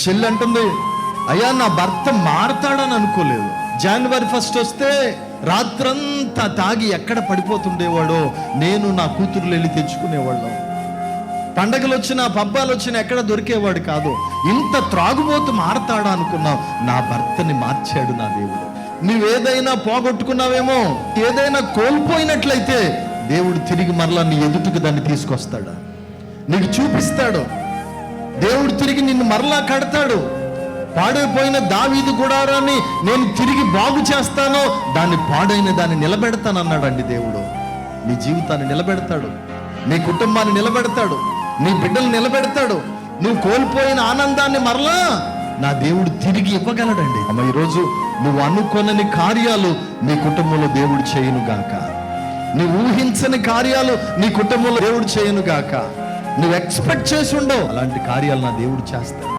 చెల్లి అంటుంది, అయ్యా నా భర్త మారతాడని అనుకోలేదు. జనవరి 1 వస్తే రాత్రంతా తాగి ఎక్కడ పడిపోతుండేవాడో నేను నా కూతుర్లు వెళ్ళి తెచ్చుకునేవాళ్ళం. పండగలు వచ్చినా పబ్బాలు వచ్చినా ఎక్కడ దొరికేవాడు కాదు. ఇంత త్రాగుబోతు మారతాడా అనుకున్నావు. నా భర్తని మార్చాడు నా దేవుడు. నువ్వేదైనా పోగొట్టుకున్నావేమో, ఏదైనా కోల్పోయినట్లయితే దేవుడు తిరిగి మరలా నీ ఎదుటికి దాన్ని తీసుకొస్తాడు, నీకు చూపిస్తాడు. దేవుడు తిరిగి నిన్ను మరలా కడతాడు. పాడైపోయిన దావీదు గుడారాన్ని నేను తిరిగి బాగు చేస్తాను, దాన్ని పాడైన దాన్ని నిలబెడతానన్నాడండి దేవుడు. నీ జీవితాన్ని నిలబెడతాడు, నీ కుటుంబాన్ని నిలబెడతాడు, నీ బిడ్డలు నిలబెడతాడు. నువ్వు కోల్పోయిన ఆనందాన్ని మరలా నా దేవుడు తిరిగి ఇవ్వగలడండి. అమ్మ, ఈరోజు నువ్వు అనుకోనని కార్యాలు నీ కుటుంబంలో దేవుడు చేయను గాక. నువ్వు ఊహించని కార్యాలు నీ కుటుంబంలో దేవుడు చేయను గాక. నువ్వు ఎక్స్పెక్ట్ చేసి ఉండవు అలాంటి కార్యాలు నా దేవుడు చేస్తాడు.